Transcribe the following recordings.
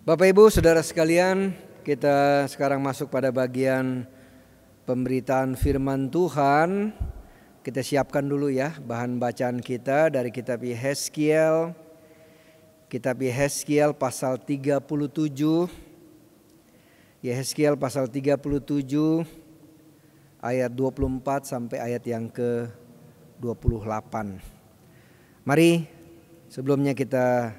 Bapak Ibu Saudara sekalian, kita sekarang masuk pada bagian pemberitaan firman Tuhan. Kita siapkan dulu ya bahan bacaan kita dari kitab Yehezkiel. Kitab Yehezkiel pasal 37. Yehezkiel pasal 37 ayat 24 sampai ayat yang ke-28. Mari sebelumnya kita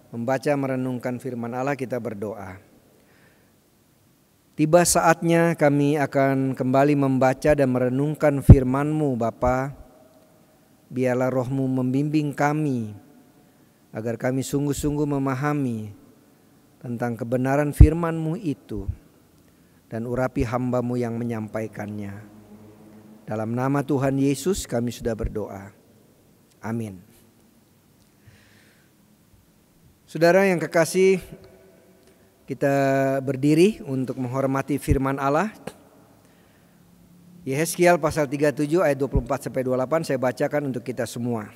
membaca merenungkan firman Allah, kita berdoa. Tiba saatnya kami akan kembali membaca dan merenungkan firman-Mu Bapa. Biarlah Roh-Mu membimbing kami agar kami sungguh-sungguh memahami tentang kebenaran firman-Mu itu dan urapi hamba-Mu yang menyampaikannya. Dalam nama Tuhan Yesus kami sudah berdoa. Amin. Saudara yang kekasih, kita berdiri untuk menghormati firman Allah. Yehezkiel pasal 37 ayat 24 sampai 28 saya bacakan untuk kita semua.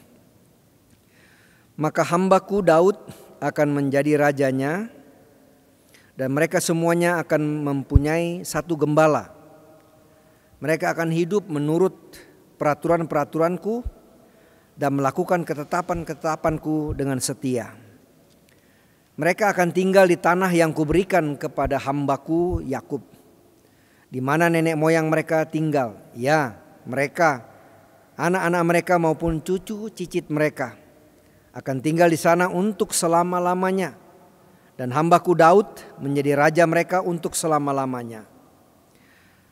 Maka hambaku Daud akan menjadi rajanya, dan mereka semuanya akan mempunyai satu gembala. Mereka akan hidup menurut peraturan-peraturanku dan melakukan ketetapan-ketetapanku dengan setia. Mereka akan tinggal di tanah yang kuberikan kepada hambaku Yakub, di mana nenek moyang mereka tinggal. Ya, mereka, anak-anak mereka maupun cucu cicit mereka akan tinggal di sana untuk selama-lamanya. Dan hambaku Daud menjadi raja mereka untuk selama-lamanya.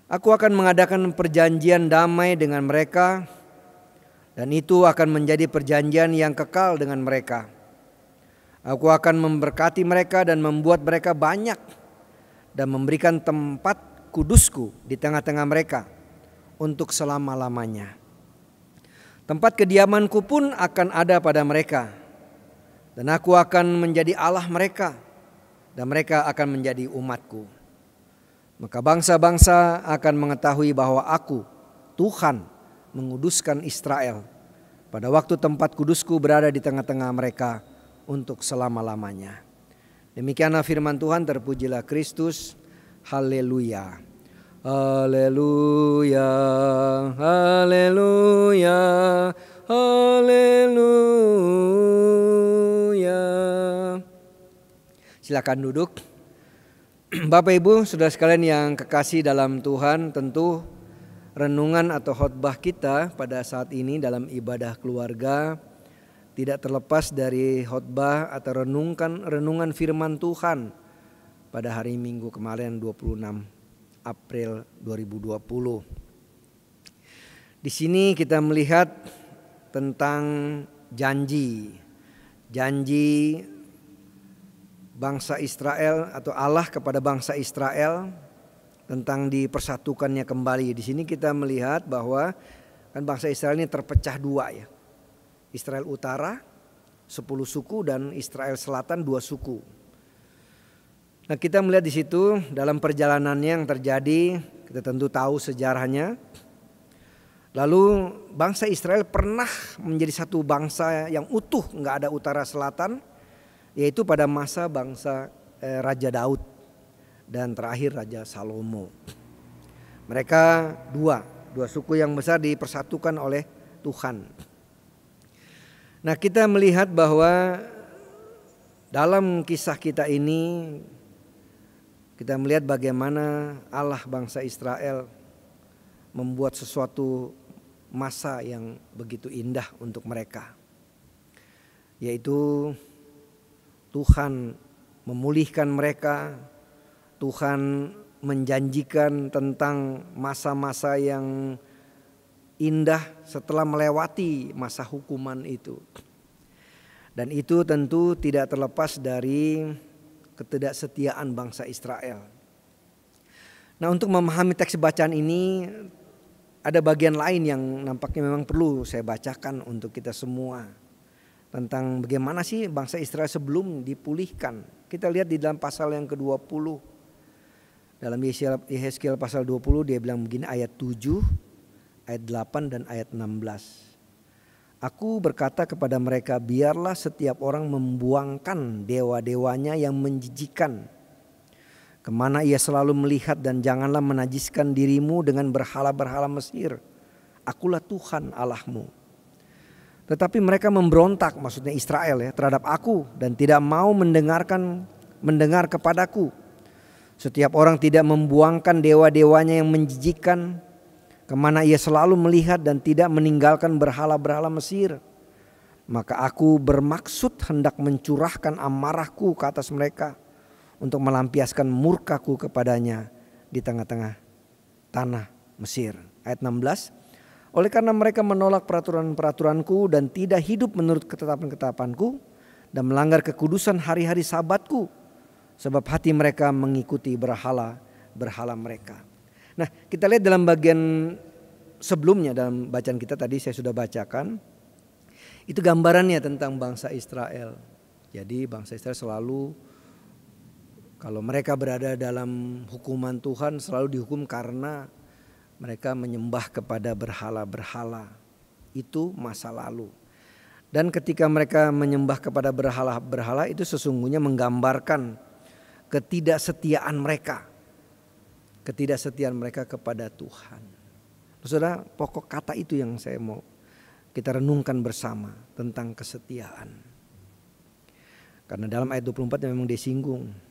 Aku akan mengadakan perjanjian damai dengan mereka, dan itu akan menjadi perjanjian yang kekal dengan mereka. Aku akan memberkati mereka dan membuat mereka banyak, dan memberikan tempat kudusku di tengah-tengah mereka untuk selama-lamanya. Tempat kediamanku pun akan ada pada mereka, dan aku akan menjadi Allah mereka, dan mereka akan menjadi umatku. Maka bangsa-bangsa akan mengetahui bahwa aku, Tuhan, menguduskan Israel pada waktu tempat kudusku berada di tengah-tengah mereka untuk selama-lamanya. Demikianlah firman Tuhan, terpujilah Kristus. Haleluya. Haleluya. Haleluya. Haleluya. Silakan duduk. Bapak Ibu, saudara sekalian yang kekasih dalam Tuhan, tentu renungan atau khotbah kita pada saat ini dalam ibadah keluarga tidak terlepas dari khotbah atau renungan firman Tuhan pada hari Minggu kemarin 26 April 2020. Di sini kita melihat tentang janji bangsa Israel atau Allah kepada bangsa Israel tentang dipersatukannya kembali. Di sini kita melihat bahwa kan bangsa Israel ini terpecah dua ya. Israel Utara 10 suku dan Israel Selatan 2 suku. Nah, kita melihat di situ dalam perjalanannya yang terjadi, kita tentu tahu sejarahnya. Lalu bangsa Israel pernah menjadi satu bangsa yang utuh, nggak ada utara selatan, yaitu pada masa Raja Daud dan terakhir Raja Salomo. Mereka dua suku yang besar dipersatukan oleh Tuhan. Nah, kita melihat bahwa dalam kisah kita ini kita melihat bagaimana Allah bangsa Israel membuat sesuatu masa yang begitu indah untuk mereka, yaitu Tuhan memulihkan mereka. Tuhan menjanjikan tentang masa-masa yang indah setelah melewati masa hukuman itu. Dan itu tentu tidak terlepas dari ketidaksetiaan bangsa Israel. Nah, untuk memahami teks bacaan ini ada bagian lain yang nampaknya memang perlu saya bacakan untuk kita semua. Tentang bagaimana sih bangsa Israel sebelum dipulihkan. Kita lihat di dalam pasal yang ke-20. Dalam Yehezkiel pasal 20 dia bilang begini, ayat 7, ayat 8 dan ayat 16. Aku berkata kepada mereka, biarlah setiap orang membuangkan dewa-dewanya yang menjijikan, kemana ia selalu melihat, dan janganlah menajiskan dirimu dengan berhala-berhala Mesir. Akulah Tuhan Allahmu. Tetapi mereka memberontak, maksudnya Israel ya, terhadap aku dan tidak mau mendengar kepadaku. Setiap orang tidak membuangkan dewa-dewanya yang menjijikan, kemana ia selalu melihat, dan tidak meninggalkan berhala-berhala Mesir. Maka aku bermaksud hendak mencurahkan amarahku ke atas mereka untuk melampiaskan murkaku kepadanya di tengah-tengah tanah Mesir. Ayat 16. Oleh karena mereka menolak peraturan-peraturanku dan tidak hidup menurut ketetapan-ketetapanku dan melanggar kekudusan hari-hari sabatku, sebab hati mereka mengikuti berhala mereka. Nah, kita lihat dalam bagian sebelumnya dalam bacaan kita tadi saya sudah bacakan. Itu gambarannya tentang bangsa Israel. Jadi bangsa Israel selalu, kalau mereka berada dalam hukuman Tuhan, selalu dihukum karena mereka menyembah kepada berhala-berhala. Itu masa lalu. Dan ketika mereka menyembah kepada berhala-berhala, itu sesungguhnya menggambarkan ketidaksetiaan mereka. Ketidaksetiaan mereka kepada Tuhan. Saudara, pokok kata itu yang saya mau kita renungkan bersama tentang kesetiaan. Karena dalam ayat 24 memang disinggung.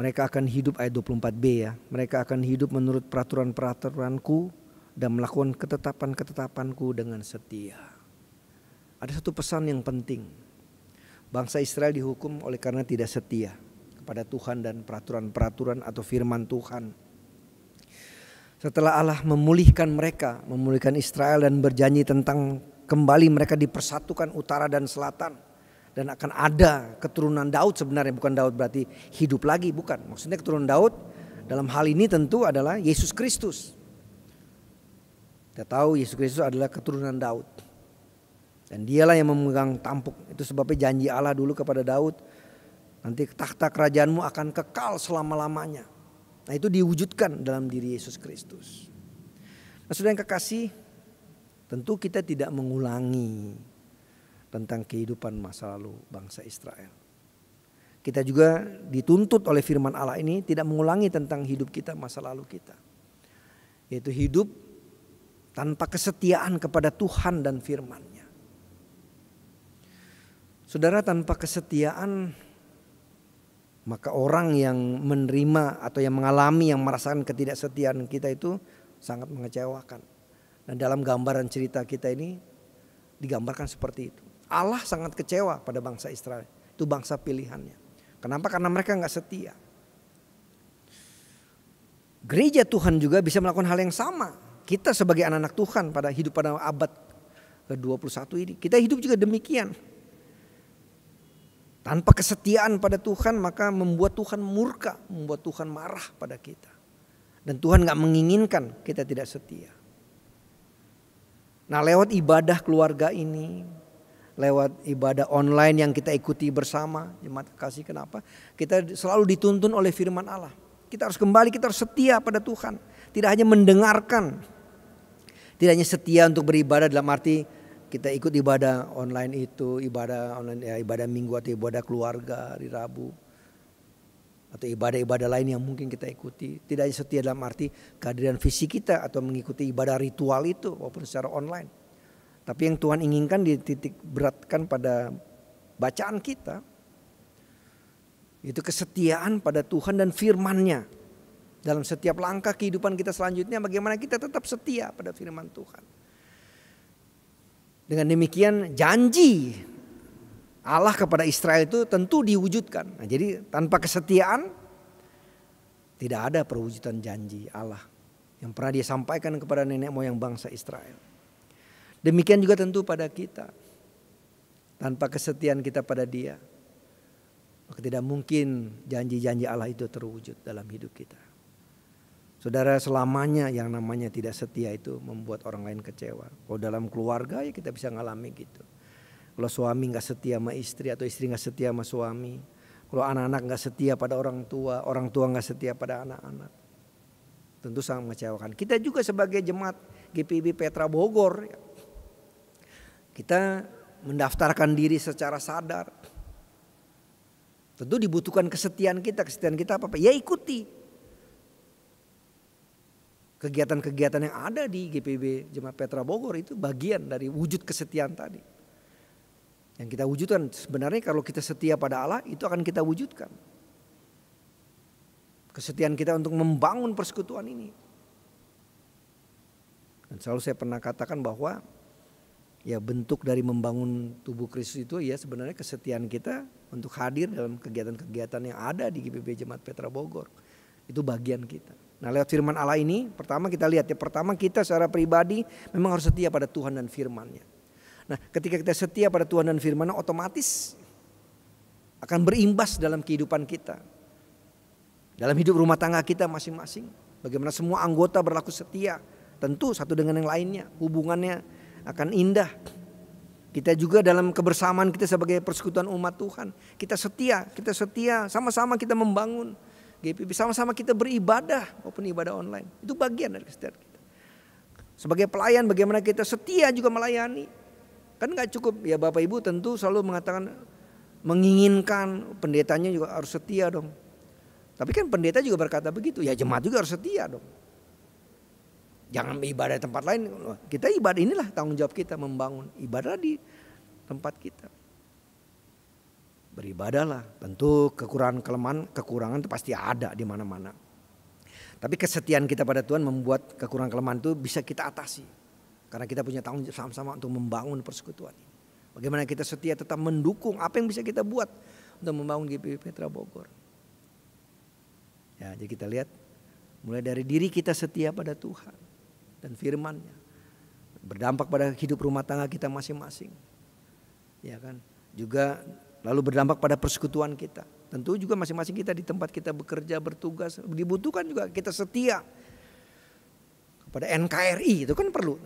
Mereka akan hidup, ayat 24b ya. Mereka akan hidup menurut peraturan-peraturanku dan melakukan ketetapan-ketetapanku dengan setia. Ada satu pesan yang penting. Bangsa Israel dihukum oleh karena tidak setia kepada Tuhan dan peraturan-peraturan atau firman Tuhan. Setelah Allah memulihkan mereka, memulihkan Israel dan berjanji tentang kembali mereka dipersatukan utara dan selatan. Dan akan ada keturunan Daud sebenarnya, bukan Daud berarti hidup lagi, bukan. Maksudnya keturunan Daud dalam hal ini tentu adalah Yesus Kristus. Kita tahu Yesus Kristus adalah keturunan Daud. Dan dialah yang memegang tampuk. Itu sebabnya janji Allah dulu kepada Daud, nanti takhta kerajaanmu akan kekal selama-lamanya. Nah, itu diwujudkan dalam diri Yesus Kristus. Nah, saudara yang kekasih, tentu kita tidak mengulangi tentang kehidupan masa lalu bangsa Israel. Kita juga dituntut oleh firman Allah ini tidak mengulangi tentang hidup kita masa lalu kita. Yaitu hidup tanpa kesetiaan kepada Tuhan dan firman-Nya. Saudara, tanpa kesetiaan, maka orang yang menerima atau yang mengalami, yang merasakan ketidaksetiaan kita itu sangat mengecewakan. Dan dalam gambaran cerita kita ini digambarkan seperti itu. Allah sangat kecewa pada bangsa Israel. Itu bangsa pilihannya. Kenapa? Karena mereka gak setia. Gereja Tuhan juga bisa melakukan hal yang sama. Kita sebagai anak-anak Tuhan pada hidup pada abad ke-21 ini, kita hidup juga demikian. Tanpa kesetiaan pada Tuhan maka membuat Tuhan murka, membuat Tuhan marah pada kita. Dan Tuhan gak menginginkan kita tidak setia. Nah, lewat ibadah keluarga ini, lewat ibadah online yang kita ikuti bersama, jemaat kasih, kenapa? Kita selalu dituntun oleh firman Allah. Kita harus kembali, kita harus setia pada Tuhan. Tidak hanya mendengarkan, tidak hanya setia untuk beribadah dalam arti kita ikut ibadah online itu, ibadah online ya, ibadah minggu atau ibadah keluarga hari Rabu, atau ibadah-ibadah lain yang mungkin kita ikuti. Tidak hanya setia dalam arti kehadiran fisik kita atau mengikuti ibadah ritual itu walaupun secara online. Tapi yang Tuhan inginkan dititik beratkan pada bacaan kita, itu kesetiaan pada Tuhan dan firman-Nya. Dalam setiap langkah kehidupan kita selanjutnya, bagaimana kita tetap setia pada firman Tuhan. Dengan demikian janji Allah kepada Israel itu tentu diwujudkan. Nah, jadi tanpa kesetiaan tidak ada perwujudan janji Allah yang pernah Dia sampaikan kepada nenek moyang bangsa Israel. Demikian juga tentu pada kita. Tanpa kesetiaan kita pada Dia, maka tidak mungkin janji-janji Allah itu terwujud dalam hidup kita. Saudara, selamanya yang namanya tidak setia itu membuat orang lain kecewa. Kalau dalam keluarga ya kita bisa ngalami gitu. Kalau suami gak setia sama istri atau istri gak setia sama suami. Kalau anak-anak gak setia pada orang tua gak setia pada anak-anak. Tentu sangat mengecewakan. Kita juga sebagai jemaat GPIB Petra Bogor, kita mendaftarkan diri secara sadar. Tentu dibutuhkan kesetiaan kita. Kesetiaan kita apa? Ya ikuti kegiatan-kegiatan yang ada di GPIB Jemaat Petra Bogor, itu bagian dari wujud kesetiaan tadi. Yang kita wujudkan sebenarnya kalau kita setia pada Allah itu akan kita wujudkan. Kesetiaan kita untuk membangun persekutuan ini. Dan selalu saya pernah katakan bahwa ya bentuk dari membangun tubuh Kristus itu ya sebenarnya kesetiaan kita untuk hadir dalam kegiatan-kegiatan yang ada di GPIB Jemaat Petra Bogor. Itu bagian kita. Nah lewat firman Allah ini pertama kita lihat ya, pertama kita secara pribadi memang harus setia pada Tuhan dan firman-Nya. Nah ketika kita setia pada Tuhan dan firman-Nya otomatis akan berimbas dalam kehidupan kita. Dalam hidup rumah tangga kita masing-masing. Bagaimana semua anggota berlaku setia. Tentu satu dengan yang lainnya. Hubungannya akan indah. Kita juga dalam kebersamaan kita sebagai persekutuan umat Tuhan. Kita setia, sama-sama kita membangun GPIB, sama-sama kita beribadah maupun ibadah online. Itu bagian dari kesetiaan kita. Sebagai pelayan bagaimana kita setia juga melayani. Kan gak cukup ya Bapak Ibu tentu selalu mengatakan menginginkan pendetanya juga harus setia dong. Tapi kan pendeta juga berkata begitu, ya jemaat juga harus setia dong. Jangan ibadah di tempat lain. Kita ibadah, inilah tanggung jawab kita membangun ibadah di tempat kita. Beribadahlah, tentu kekurangan itu pasti ada di mana-mana. Tapi kesetiaan kita pada Tuhan membuat kekurangan-kelemahan itu bisa kita atasi. Karena kita punya tanggung jawab sama-sama untuk membangun persekutuan ini. Bagaimana kita setia tetap mendukung apa yang bisa kita buat untuk membangun GPIB Petra Bogor. Ya, jadi kita lihat mulai dari diri kita setia pada Tuhan dan firman-Nya. Berdampak pada hidup rumah tangga kita masing-masing. Ya kan? Juga lalu berdampak pada persekutuan kita. Tentu juga masing-masing kita di tempat kita bekerja, bertugas, dibutuhkan juga kita setia kepada NKRI, itu kan perlu.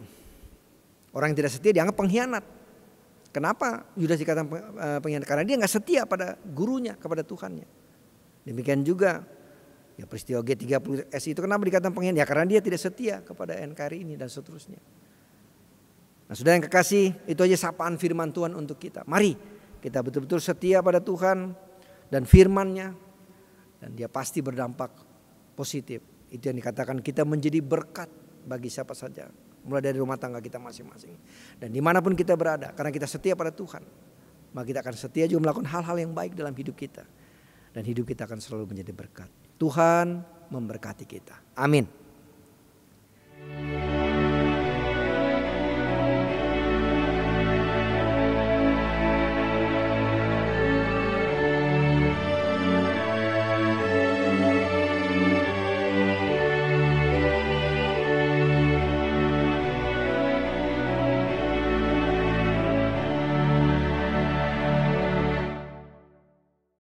Orang yang tidak setia dianggap pengkhianat. Kenapa Yudas dikatakan pengkhianat? Karena dia gak setia pada gurunya, kepada Tuhannya. Demikian juga ya peristiwa G30S itu kenapa dikatakan pengkhianat? Ya karena dia tidak setia kepada NKRI ini dan seterusnya. Nah saudara yang kekasih, itu aja sapaan firman Tuhan untuk kita. Mari kita betul-betul setia pada Tuhan dan firman-Nya, dan dia pasti berdampak positif. Itu yang dikatakan kita menjadi berkat bagi siapa saja. Mulai dari rumah tangga kita masing-masing. Dan dimanapun kita berada, karena kita setia pada Tuhan, maka kita akan setia juga melakukan hal-hal yang baik dalam hidup kita. Dan hidup kita akan selalu menjadi berkat. Tuhan memberkati kita. Amin.